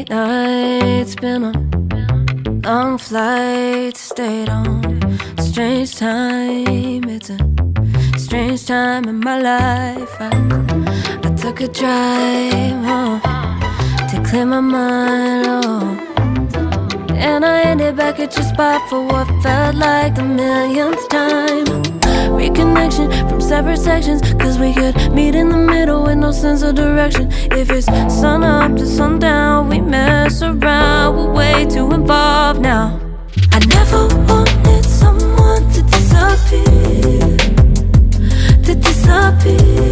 late nights, been on long flights, stayed on a strange time. It's a strange time in my life. I took a drive home to clear my mind, and I ended back at your spot for what felt like the millionth time. Reconnection from separate sections, cause we could meet in the middle with no sense of direction. If it's sun up to sundown, we mess around, we're way too involved now. I never wanted someone to disappear, to disappear.